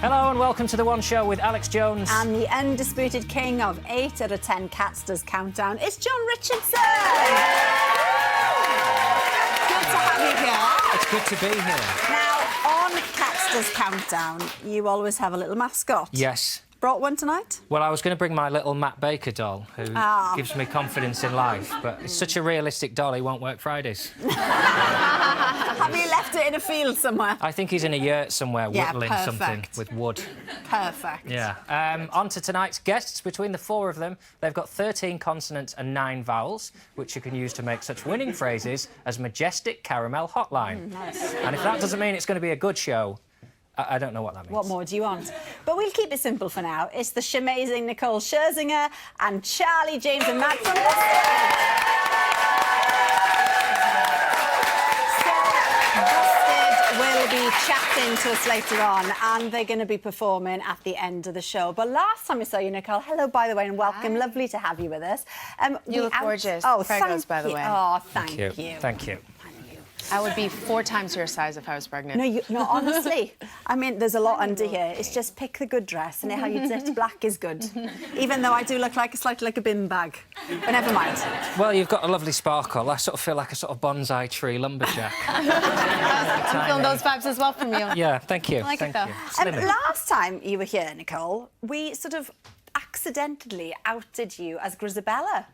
Hello and welcome to The One Show with Alex Jones. And the undisputed king of 8 out of 10 Cats Does Countdown, it's John Richardson. Good to have you here. It's good to be here. Now, on Cats Does Countdown, you always have a little mascot. Yes. Brought one tonight? Well, I was going to bring my little Matt Baker doll, who gives me confidence in life, but it's such a realistic doll, he won't work Fridays. Have you left it in a field somewhere? I think he's in a yurt somewhere, whittling perfect. something with wood. Perfect. Yeah. On to tonight's guests. Between the four of them, they've got 13 consonants and 9 vowels, which you can use to make such winning phrases as Majestic Caramel Hotline. Nice. And if that doesn't mean it's going to be a good show, I don't know what that means. What more do you want? But we'll keep it simple for now. It's the shamazing Nicole Scherzinger and Charlie James and Matt from Busted will be chatting to us later on, and they're going to be performing at the end of the show. But last time I saw you, Nicole, hello, by the way, and welcome. Hi. Lovely to have you with us. You look gorgeous. Oh, Pragos, by the way. Oh, thank you. Thank you. I would be 4 times your size if I was pregnant. No, honestly. I mean, there's a lot under here. It's just pick the good dress, and how you sit black is good. Even though I do look slightly like a bin bag. But never mind. Well, you've got a lovely sparkle. I sort of feel like a sort of bonsai tree lumberjack. I'm feeling those vibes as well from you. Yeah, thank you. I like it, thank though. you. Last time you were here, Nicole, we sort of accidentally outed you as Grisabella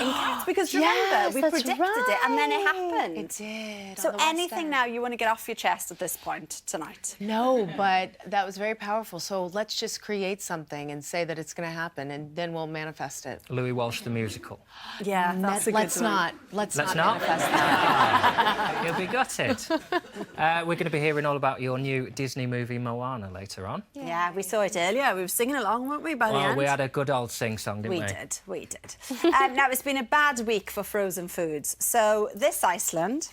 in Cats, because remember, we predicted it and then it happened. It did. So anything now you want to get off your chest at this point tonight? No, but that was very powerful. So let's just create something and say that it's going to happen, and then we'll manifest it. Louis Walsh the musical. Yeah, that's a good Let's one. not. Let's not not? manifest that. You'll be gutted. We're going to be hearing all about your new Disney movie Moana later on. Yeah, we saw it earlier. We were singing along, weren't we, by the Well, end? we had a good old sing-song, didn't we? We did. Now, it's been a bad week for frozen foods. So this Iceland,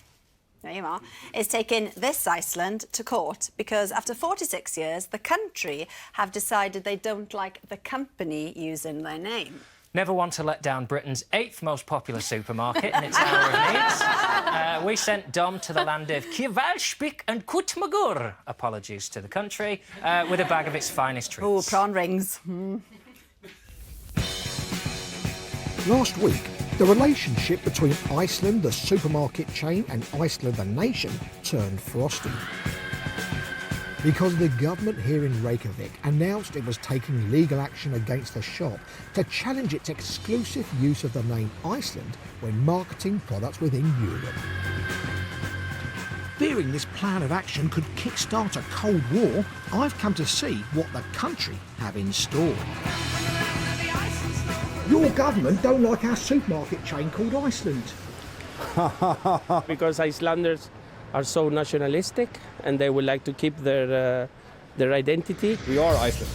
there you are, is taking this Iceland to court because after 46 years, the country have decided they don't like the company using their name. Never want to let down Britain's 8th most popular supermarket in its hour of needs. We sent Dom to the land of Kjellspik and Kutmagur, apologies to the country, with a bag of its finest treats. Oh, prawn rings. Last week, the relationship between Iceland, the supermarket chain, and Iceland, the nation, turned frosty. Because the government here in Reykjavik announced it was taking legal action against the shop to challenge its exclusive use of the name Iceland when marketing products within Europe. Fearing this plan of action could kickstart a Cold War, I've come to see what the country have in store. Your government don't like our supermarket chain called Iceland. Because Icelanders are so nationalistic and they would like to keep their identity. We are Iceland.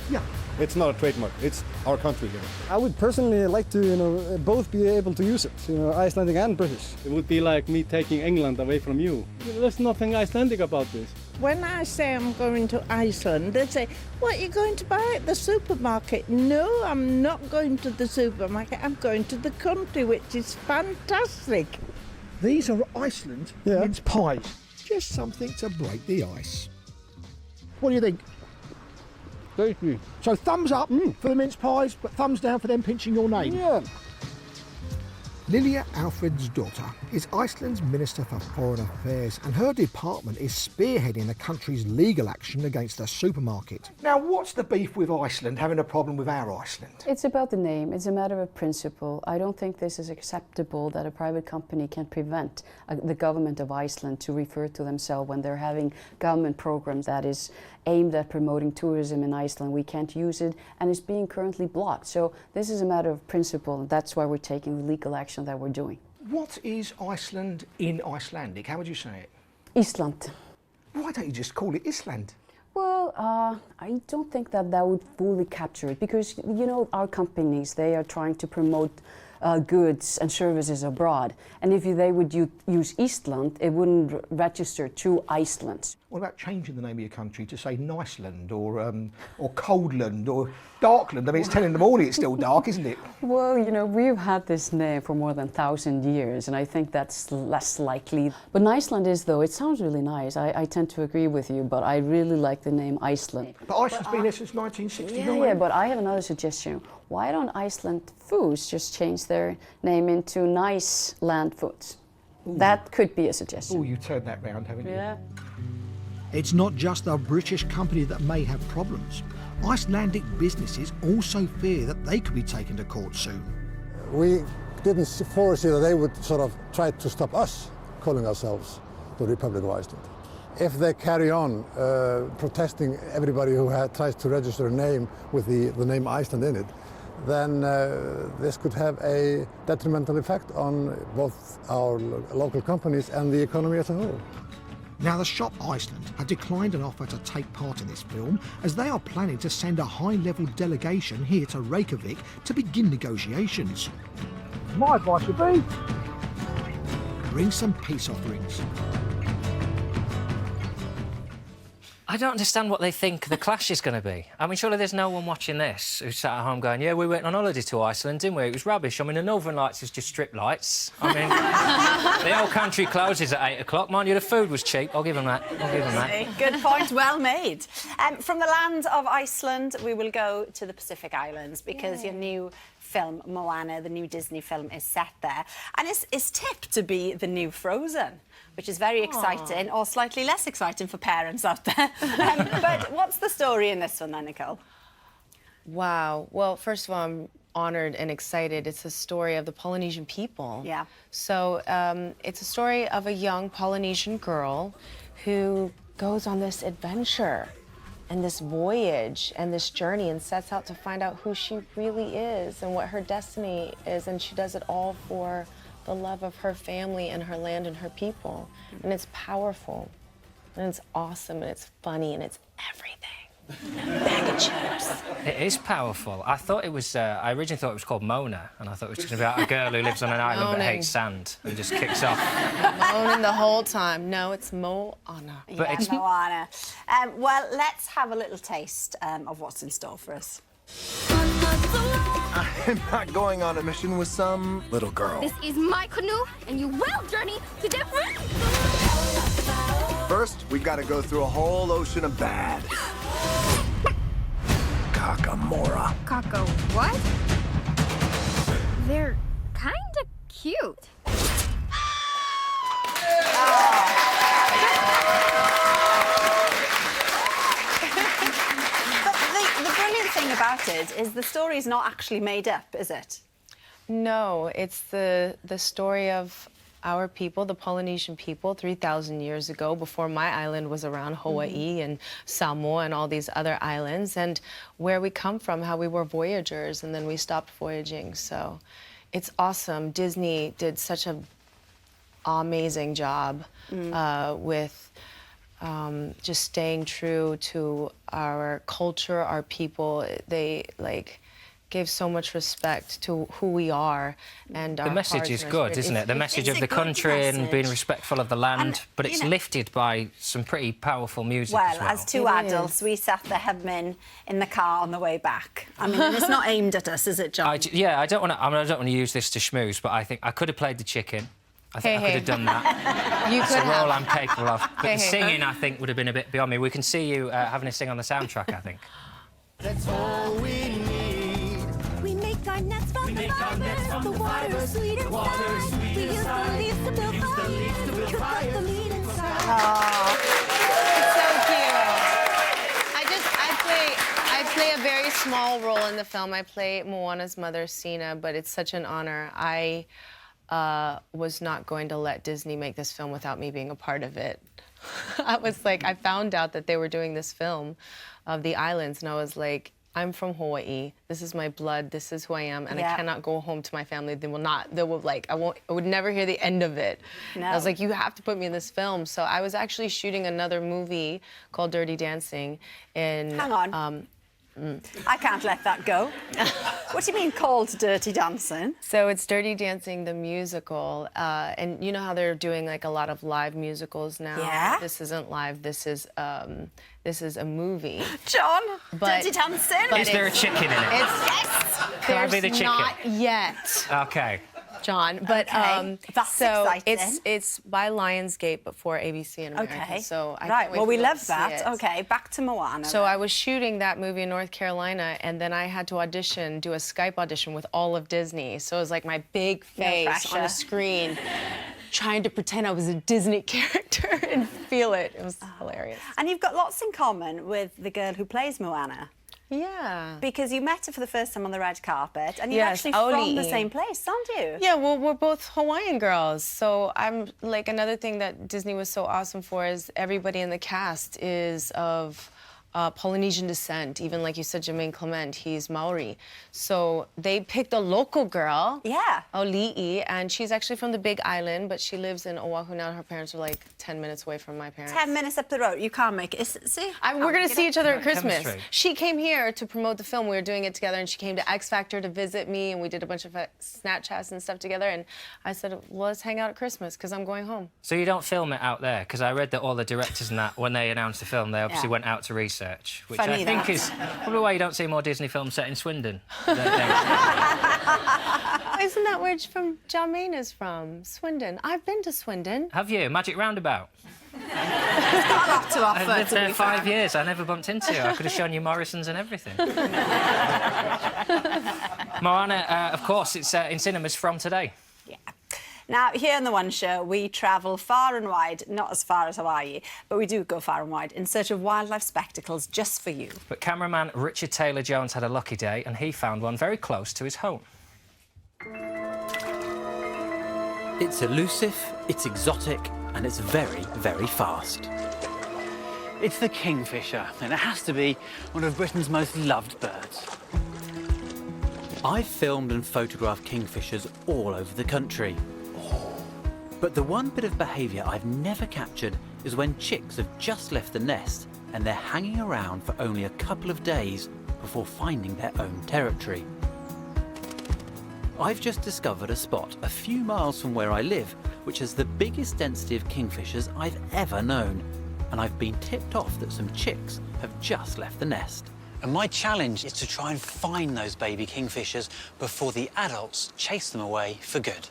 Yeah. It's not a trademark. It's our country here. I would personally like to, both be able to use it, Icelandic and British. It would be like me taking England away from you. There's nothing Icelandic about this. When I say I'm going to Iceland, they say, what, you're going to buy at the supermarket? No, I'm not going to the supermarket. I'm going to the country, which is fantastic. These are Iceland mince pies. Just something to break the ice. What do you think? Tasty. So thumbs up for the mince pies, but thumbs down for them pinching your name. Yeah. Lilja Alfredsdóttir is Iceland's Minister for Foreign Affairs, and her department is spearheading the country's legal action against the supermarket. Now, what's the beef with Iceland having a problem with our Iceland? It's about the name. It's a matter of principle. I don't think this is acceptable that a private company can prevent the government of Iceland to refer to themselves when they're having government programs that is aimed at promoting tourism in Iceland. We can't use it, and it's being currently blocked. So this is a matter of principle, and that's why we're taking the legal action that we're doing. What is Iceland in Icelandic? How would you say it? Iceland. Why don't you just call it Iceland? Well, I don't think that would fully capture it because, our companies, they are trying to promote goods and services abroad. And if they would use Eastland, it wouldn't register to Iceland. What about changing the name of your country to say Niceland or Coldland or Darkland? I mean, it's 10 in the morning, it's still dark, isn't it? Well, you know, we've had this name for more than 1,000 years, and I think that's less likely. But Iceland is, though, it sounds really nice. I tend to agree with you, but I really like the name Iceland. But Iceland's been there since 1969. Yeah, but I have another suggestion. Why don't Iceland Foods just change their name into Nice Land Foods? Ooh. That could be a suggestion. Oh, you turned that round, haven't you? Yeah. It's not just a British company that may have problems. Icelandic businesses also fear that they could be taken to court soon. We didn't foresee that they would sort of try to stop us calling ourselves the Republic of Iceland. If they carry on protesting everybody who tries to register a name with the name Iceland in it, then this could have a detrimental effect on both our local companies and the economy as a whole. Now, the Shop Iceland have declined an offer to take part in this film, as they are planning to send a high-level delegation here to Reykjavik to begin negotiations. My advice would be, bring some peace offerings. I don't understand what they think the clash is going to be. I mean, surely there's no one watching this who's sat at home going, yeah, we went on holiday to Iceland, didn't we? It was rubbish. I mean, the Northern Lights is just strip lights. I mean, the whole country closes at 8 o'clock. Mind you, the food was cheap. I'll give them that. I'll give them that. Good point, well made. From the land of Iceland, we will go to the Pacific Islands because your new film, Moana, the new Disney film, is set there. And it's tipped to be the new Frozen, which is very exciting, or slightly less exciting for parents out there. But what's the story in this one then, Nicole? Wow. Well, first of all, I'm honored and excited. It's a story of the Polynesian people. Yeah. So it's a story of a young Polynesian girl who goes on this adventure and this voyage and this journey and sets out to find out who she really is and what her destiny is. And she does it all for the love of her family and her land and her people. And it's powerful, and it's awesome, and it's funny, and it's everything. Bag of chips. It is powerful. I thought it was... I originally thought it was called Mona, and I thought it was going to be about a girl who lives on an island but hates sand and just kicks off. Moaning the whole time. No, it's Moana. But yeah, it's Moana. Well, let's have a little taste of what's in store for us. I'm not going on a mission with some little girl. This is my canoe, and you will journey to different... First, we gotta go through a whole ocean of bad. Kakamora. Kako what? They're kinda cute. The brilliant thing about it is the story's not actually made up, is it? No, it's the story of our people, the Polynesian people, 3,000 years ago, before my island was around, Hawaii and Samoa and all these other islands, and where we come from, how we were voyagers, and then we stopped voyaging. So it's awesome. Disney did such an amazing job with just staying true to our culture, our people. They gave so much respect to who we are and our The message is good, isn't it? The message of the country and being respectful of the land, but it's lifted by some pretty powerful music as well. As two adults, we sat there humming in the car on the way back. I mean, it's not aimed at us, is it, John? I don't want to use this to schmooze, but I think I could have played the chicken. I think I could have done that. You it's could a have. role I'm capable of. But the singing, I think, would have been a bit beyond me. We can see you having a sing on the soundtrack, I think. That's all we need. We make our nets from the fibers. The water is sweet inside. We use the leaves to build fire. Cook up the meat inside. It's so cute. I play a very small role in the film. I play Moana's mother, Sina, but it's such an honor. I was not going to let Disney make this film without me being a part of it. I found out that they were doing this film of the islands, and I was like, I'm from Hawaii. This is my blood. This is who I am, and I cannot go home to my family. I would never hear the end of it. No. I was like, you have to put me in this film. So I was actually shooting another movie called Dirty Dancing in... Hang on. I can't let that go. What do you mean called Dirty Dancing? So it's Dirty Dancing the musical, and you know how they're doing like a lot of live musicals now. Yeah. This isn't live. This is a movie. John, But- Dirty Dancing? but Is there a chicken in it? Yes! Can I be the There's chicken? not yet, Okay. John. But Okay. That's so exciting. it's by Lionsgate, but for ABC in America. Okay. So I right, can't wait well, for we people love to see that. it. Okay, back to Moana. So I was shooting that movie in North Carolina, and then I had to do a Skype audition with all of Disney. So it was like my big face on pressure. a screen, trying to pretend I was a Disney character and feel it. It was hilarious. And you've got lots in common with the girl who plays Moana. Yeah. Because you met her for the first time on the red carpet, and you're Yes, actually from Auli'i. the same place, aren't you? Yeah, well, we're both Hawaiian girls. So I'm like, another thing that Disney was so awesome for is everybody in the cast is of Polynesian descent. Even like you said, Jermaine Clement, he's Maori. So they picked a local girl, Yeah. Auli'i, and she's actually from the Big Island, but she lives in Oahu now. Her parents are like 10 minutes away from my parents. 10 minutes up the road. You can't make it. See? We're going to see each other at Christmas. Chemistry. She came here to promote the film. We were doing it together, and she came to X Factor to visit me, and we did a bunch of Snapchats and stuff together. And I said, well, let's hang out at Christmas, because I'm going home. So you don't film it out there? Because I read that all the directors and that, when they announced the film, they obviously Yeah. went out to research, which Funny I think that. is probably why you don't see more Disney films set in Swindon. I don't think. Isn't that where Jermaine is from? Swindon. I've been to Swindon. Have you? Magic Roundabout? It's got a lot to offer. I've lived to there be 5 fair. years. I never bumped into you. I could have shown you Morrison's and everything. Moana, of course, it's in cinemas from today. Yeah. Now, here in The One Show, we travel far and wide, not as far as Hawaii, but we do go far and wide in search of wildlife spectacles just for you. But cameraman Richard Taylor-Jones had a lucky day, and he found one very close to his home. It's elusive, it's exotic, and it's very, very fast. It's the kingfisher, and it has to be one of Britain's most loved birds. I've filmed and photographed kingfishers all over the country. But the one bit of behaviour I've never captured is when chicks have just left the nest and they're hanging around for only a couple of days before finding their own territory. I've just discovered a spot a few miles from where I live which has the biggest density of kingfishers I've ever known, and I've been tipped off that some chicks have just left the nest. And my challenge is to try and find those baby kingfishers before the adults chase them away for good.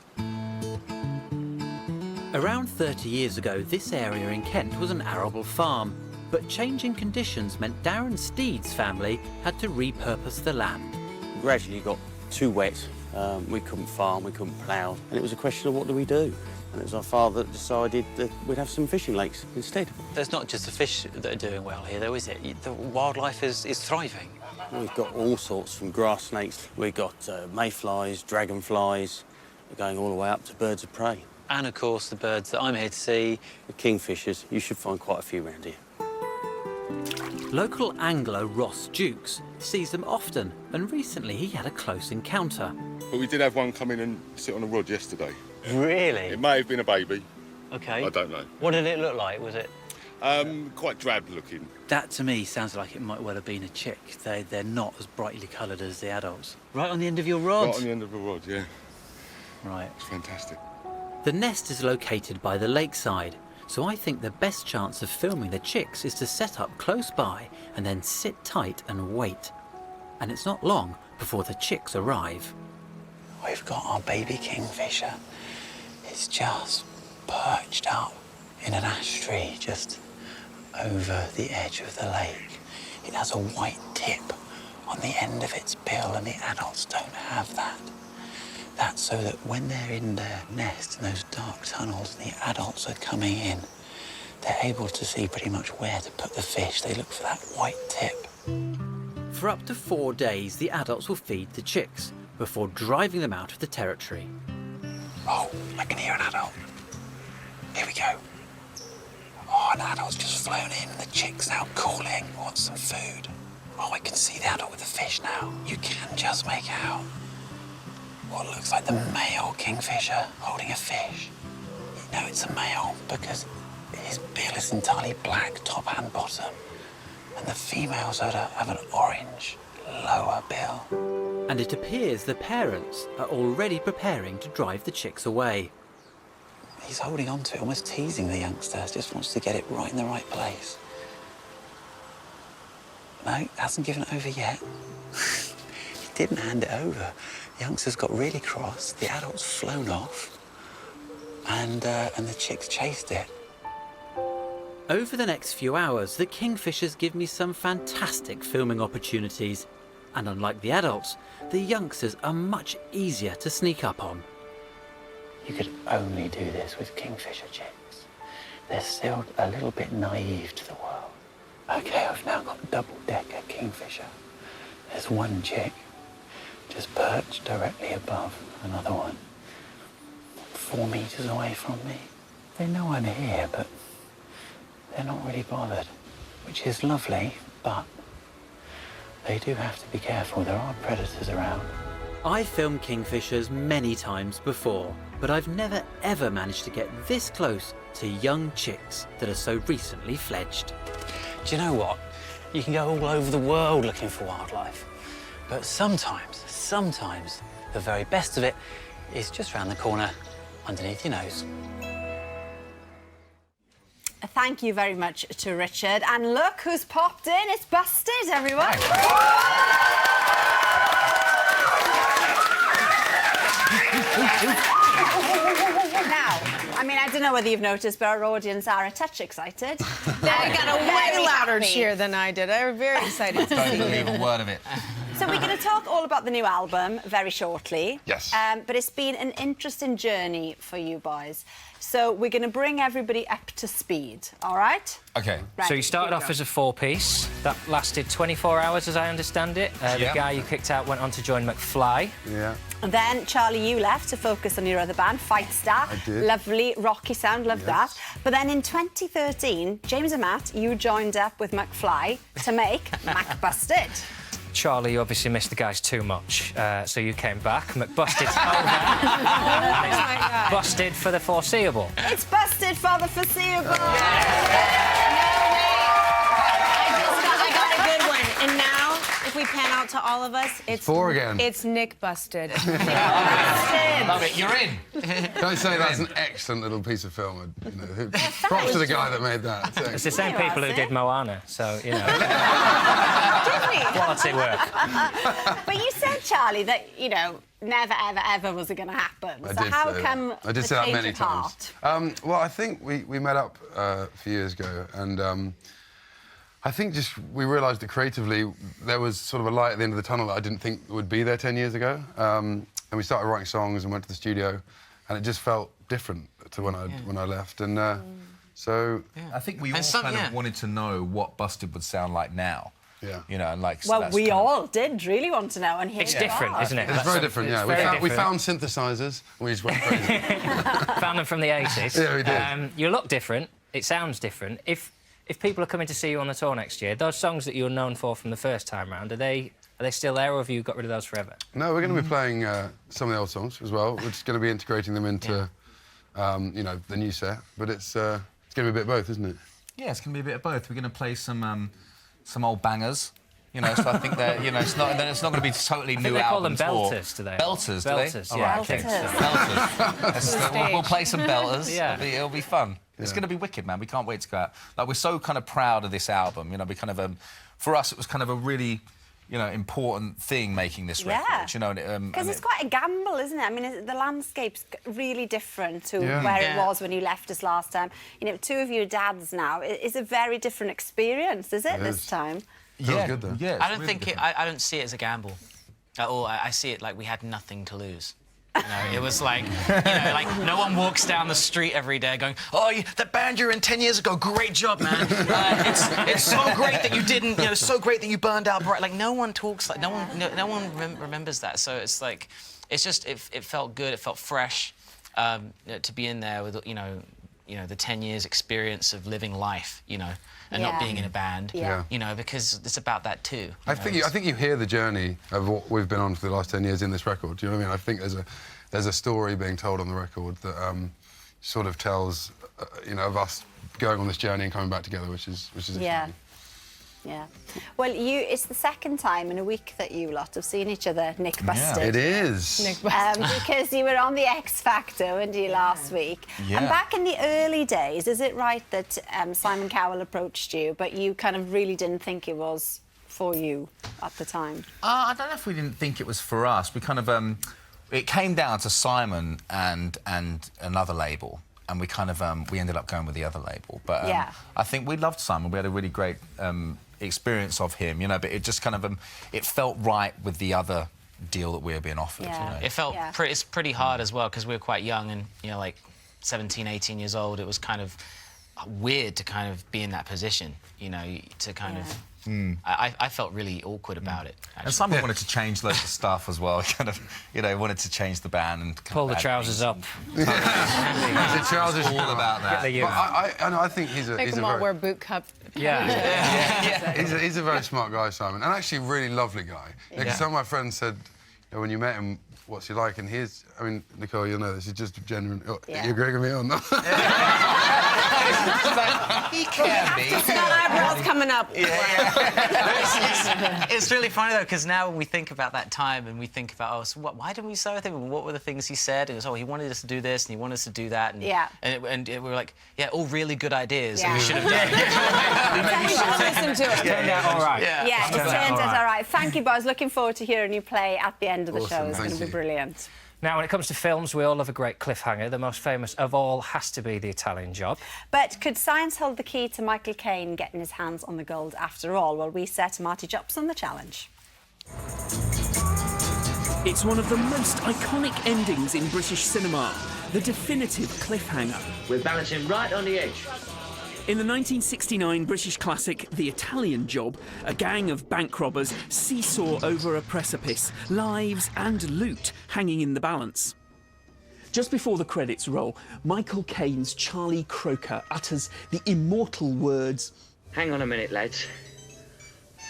Around 30 years ago, this area in Kent was an arable farm, but changing conditions meant Darren Steed's family had to repurpose the land. Gradually got too wet. We couldn't farm, we couldn't plough, and it was a question of what do we do? And it was our father that decided that we'd have some fishing lakes instead. There's not just the fish that are doing well here, though, is it? The wildlife is thriving. We've got all sorts, from grass snakes, we've got mayflies, dragonflies, going all the way up to birds of prey. And, of course, the birds that I'm here to see. The kingfishers, you should find quite a few around here. Local angler Ross Dukes sees them often, and recently he had a close encounter. But we did have one come in and sit on a rod yesterday. Really? It may have been a baby. OK. I don't know. What did it look like? Was it? Quite drab looking. That, to me, sounds like it might well have been a chick. They're not as brightly coloured as the adults. Right on the end of your rod? Right on the end of a rod, yeah. Right. It's fantastic. The nest is located by the lakeside, so I think the best chance of filming the chicks is to set up close by and then sit tight and wait. And it's not long before the chicks arrive. We've got our baby kingfisher. It's just perched up in an ash tree just over the edge of the lake. It has a white tip on the end of its bill, and the adults don't have that. That's so that when they're in their nest in those dark tunnels and the adults are coming in, they're able to see pretty much where to put the fish. They look for that white tip. For up to 4 days, the adults will feed the chicks before driving them out of the territory. Oh, I can hear an adult. Here we go. Oh, an adult's just flown in. The chick's now calling. Wants some food. Oh, I can see the adult with the fish now. You can just make out what looks like the male kingfisher holding a fish. You know it's a male because his bill is entirely black, top and bottom. And the females have an orange lower bill. And it appears the parents are already preparing to drive the chicks away. He's holding on to it, almost teasing the youngsters, just wants to get it right in the right place. No, hasn't given it over yet. He didn't hand it over. The youngsters got really cross, the adults flown off, and the chicks chased it. Over the next few hours, the kingfishers give me some fantastic filming opportunities. And unlike the adults, the youngsters are much easier to sneak up on. You could only do this with kingfisher chicks. They're still a little bit naive to the world. Okay, I've now got double-decker kingfisher. There's one chick just perched directly above another one, 4 meters away from me. They know I'm here, but they're not really bothered, which is lovely, but they do have to be careful. There are predators around. I've filmed kingfishers many times before, but I've never ever managed to get this close to young chicks that are so recently fledged. Do you know what? You can go all over the world looking for wildlife, but sometimes, the very best of it is just round the corner, underneath your nose. Thank you very much to Richard. And look who's popped in. It's Busted, everyone. Now, I mean, I don't know whether you've noticed, but our audience are a touch excited. They got a way louder cheer than I did. They were very excited to Don't see believe you. a word of it. So we're going to talk all about the new album very shortly. Yes. But it's been an interesting journey for you boys. So we're going to bring everybody up to speed, all right? Okay. Right, So you started off as a 4-piece. That lasted 24 hours, as I understand it. The guy you kicked out went on to join McFly. Yeah. And then, Charlie, you left to focus on your other band, Fight Star. I did. Lovely, rocky sound, loved that. But then in 2013, James and Matt, you joined up with McFly to make Mac Busted. Charlie, you obviously missed the guys too much, so you came back. McBusted's over. Busted for the foreseeable. It's Busted for the foreseeable. I got a good one. And now, if we pan out to all of us, it's 4 again. It's Nick Busted. Love it, you're in. Can I say that's an excellent little piece of film? You know, props to the guy that made that. It's the same people who did Moana, so, you know. Quality work. But you said, Charlie, that, you know, never, ever, ever was it going to happen. So how come I did say that many times. Well, I think we met up a few years ago, and I think just we realised that creatively there was sort of a light at the end of the tunnel that I didn't think would be there 10 years ago. And we started writing songs and went to the studio, and it just felt different to when I left. And so I think we all kind of wanted to know what Busted would sound like now. Yeah. You know, and like... Well, we all did really want to know, and here It's you different, are. isn't it? it's very different, yeah. We found synthesizers, and we just went crazy. Found them from the 80s. Yeah, we did. You look different. It sounds different. If people are coming to see you on the tour next year, those songs that you were known for from the first time round, are they still there, or have you got rid of those forever? No, we're going to be playing some of the old songs as well. We're just going to be integrating them into, you know, the new set. But it's going to be a bit of both, isn't it? Yeah, it's going to be a bit of both. We're going to play some old bangers. You know, so I think that, you know, it's not going to be totally new They call album them tour. belters, do they? Belters, do Belters, they? yeah. All right, okay. Belters. We'll play some belters. Yeah. It'll be fun. It's going to be wicked, man. We can't wait to go out. Like, we're so kind of proud of this album. You know, we kind of, for us, it was kind of a really, you know, important thing making this record. You know, because it's quite a gamble, isn't it? I mean, the landscape's really different to where it was when you left us last time. You know, two of your dads now. It's a very different experience, is it, this time? Feels good, though. Yeah, I don't think I don't see it as a gamble at all. I see it like we had nothing to lose. You know, it was like, you know, like no one walks down the street every day going, "Oh, that band you were in 10 years ago, great job, man. It's so great that you didn't, you know, so great that you burned out bright." Like no one talks like no one remembers that. So it's like, it's just it felt good. It felt fresh to be in there with you know the 10 years experience of living life, you know. And not being in a band, you know, because it's about that too. I think you hear the journey of what we've been on for the last 10 years in this record. Do you know what I mean? I think there's a story being told on the record that sort of tells, you know, of us going on this journey and coming back together, which is yeah. exciting. Yeah. Well, it's the second time in a week that you lot have seen each other, Nick Busted. It is. Nick Busted. Because you were on the X Factor, weren't you, last week? Yeah. And back in the early days, is it right that Simon Cowell approached you, but you kind of really didn't think it was for you at the time? I don't know if we didn't think it was for us. We kind of... it came down to Simon and another label. And we kind of we ended up going with the other label, but I think we loved Simon. We had a really great experience of him, you know. But it just kind of it felt right with the other deal that we were being offered. Yeah. You know? It felt it's pretty hard as well because we were quite young and like 17, 18 years old. It was kind of weird to kind of be in that position, you know, to kind of. I felt really awkward about it. Actually. And Simon wanted to change loads of stuff as well. He kind of, you know, wanted to change the band and pull the trousers up. The trousers all about that. But I think he's a very... wear boot cut. He's a very smart guy, Simon, and actually a really lovely guy. Because some of my friends said, you know, when you met him, what's he like? And I mean, Nicole, you'll know this, he's just a genuine... You agree with me or not? He can be. Eyebrows coming up. It's really funny though because now when we think about that time and we think about why didn't we say with him and what were the things he said? It was he wanted us to do this and he wanted us to do that and we were like all really good ideas and we should have done it. Turned out all right. Yeah, it turned out all right. Thank you, boys. Looking forward to hearing you play at the end of the show. It's going to be brilliant. Now, when it comes to films, we all love a great cliffhanger. The most famous of all has to be The Italian Job. But could science hold the key to Michael Caine getting his hands on the gold after all? Well, we set Marty Jopson the challenge. It's one of the most iconic endings in British cinema, the definitive cliffhanger. We're balancing right on the edge. In the 1969 British classic The Italian Job, a gang of bank robbers seesaw over a precipice, lives and loot hanging in the balance. Just before the credits roll, Michael Caine's Charlie Croker utters the immortal words, "Hang on a minute, lads.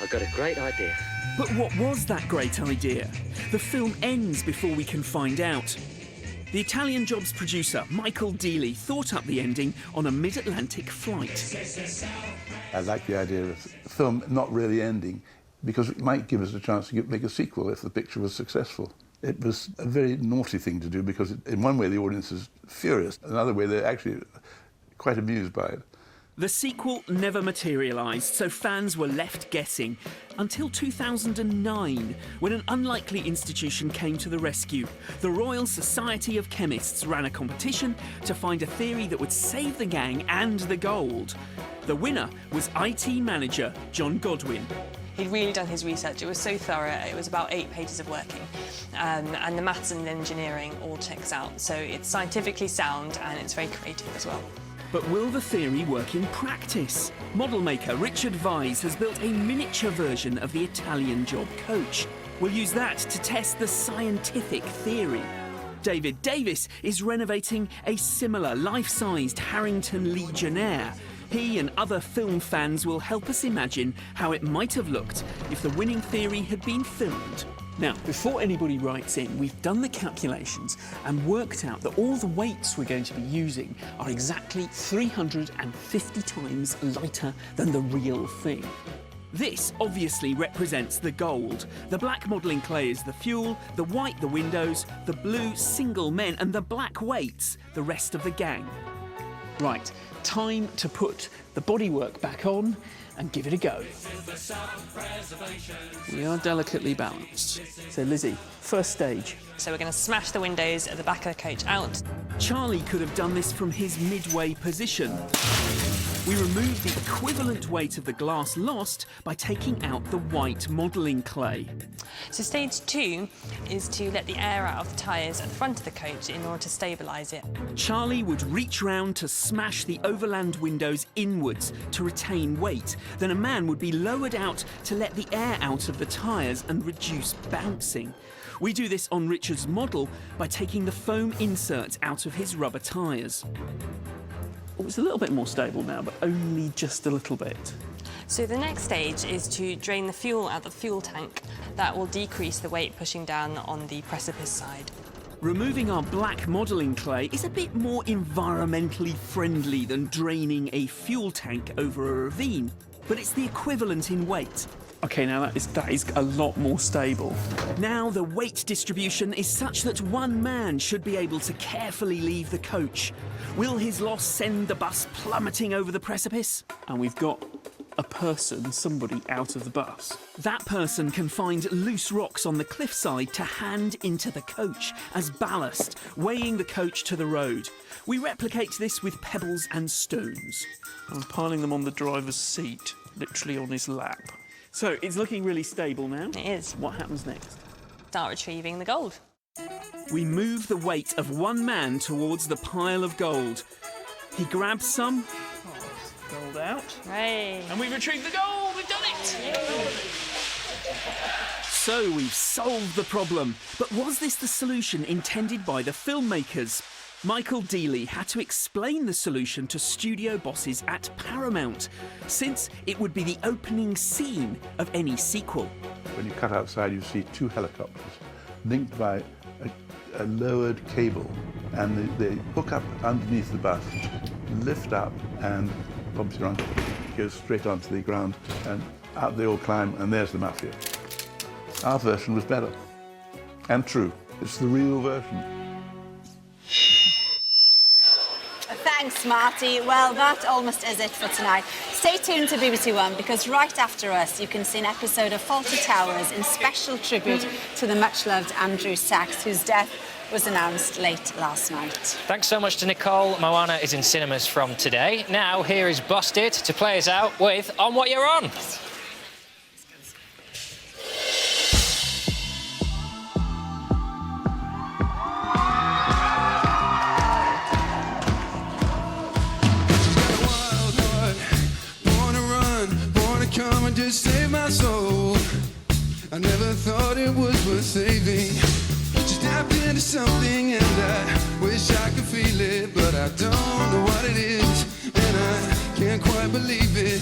I've got a great idea." But what was that great idea? The film ends before we can find out. The Italian Job's producer, Michael Deeley, thought up the ending on a mid-Atlantic flight. I like the idea of the film not really ending because it might give us a chance to make a sequel if the picture was successful. It was a very naughty thing to do because in one way the audience is furious, another way they're actually quite amused by it. The sequel never materialised, so fans were left guessing until 2009, when an unlikely institution came to the rescue. The Royal Society of Chemists ran a competition to find a theory that would save the gang and the gold. The winner was IT manager John Godwin. He'd really done his research. It was so thorough. It was about 8 pages of working. And the maths and engineering all checks out. So it's scientifically sound and it's very creative as well. But will the theory work in practice? Model maker Richard Vise has built a miniature version of the Italian Job coach. We'll use that to test the scientific theory. David Davis is renovating a similar life-sized Harrington Legionnaire. He and other film fans will help us imagine how it might have looked if the winning theory had been filmed. Now, before anybody writes in, we've done the calculations and worked out that all the weights we're going to be using are exactly 350 times lighter than the real thing. This obviously represents the gold. The black modelling clay is the fuel, the white the windows, the blue single men, and the black weights the rest of the gang. Right, time to put the bodywork back on and give it a go. We are delicately balanced. So Lizzie, first stage. So we're going to smash the windows at the back of the coach out. Charlie could have done this from his midway position. We remove the equivalent weight of the glass lost by taking out the white modelling clay. So stage 2 is to let the air out of the tyres at the front of the coach in order to stabilise it. Charlie would reach round to smash the overland windows inwards to retain weight. Then a man would be lowered out to let the air out of the tyres and reduce bouncing. We do this on Richard's model by taking the foam insert out of his rubber tyres. Oh, it's a little bit more stable now, but only just a little bit. So the next stage is to drain the fuel out of the fuel tank. That will decrease the weight pushing down on the precipice side. Removing our black modelling clay is a bit more environmentally friendly than draining a fuel tank over a ravine, but it's the equivalent in weight. OK, now that is a lot more stable. Now the weight distribution is such that one man should be able to carefully leave the coach. Will his loss send the bus plummeting over the precipice? And we've got a person, somebody, out of the bus. That person can find loose rocks on the cliffside to hand into the coach as ballast, weighing the coach to the road. We replicate this with pebbles and stones. I'm piling them on the driver's seat, literally on his lap. So it's looking really stable now. It is. What happens next? Start retrieving the gold. We move the weight of one man towards the pile of gold. He grabs some. Gold out. Right. And we've retrieved the gold! We've done it! So we've solved the problem. But was this the solution intended by the filmmakers? Michael Deeley had to explain the solution to studio bosses at Paramount, since it would be the opening scene of any sequel. When you cut outside, you see two helicopters linked by a lowered cable, and they hook up underneath the bus, lift up, and obviously goes straight onto the ground, and out they all climb, and there's the Mafia. Our version was better and true. It's the real version. Thanks, Marty. Well, that almost is it for tonight. Stay tuned to BBC One, because right after us, you can see an episode of Fawlty Towers in special tribute to the much-loved Andrew Sachs, whose death was announced late last night. Thanks so much to Nicole. Moana is in cinemas from today. Now, here is Busted to play us out with On What You're On. Just save my soul. I never thought it was worth saving. Just tapped into something and I wish I could feel it, but I don't know what it is and I can't quite believe it.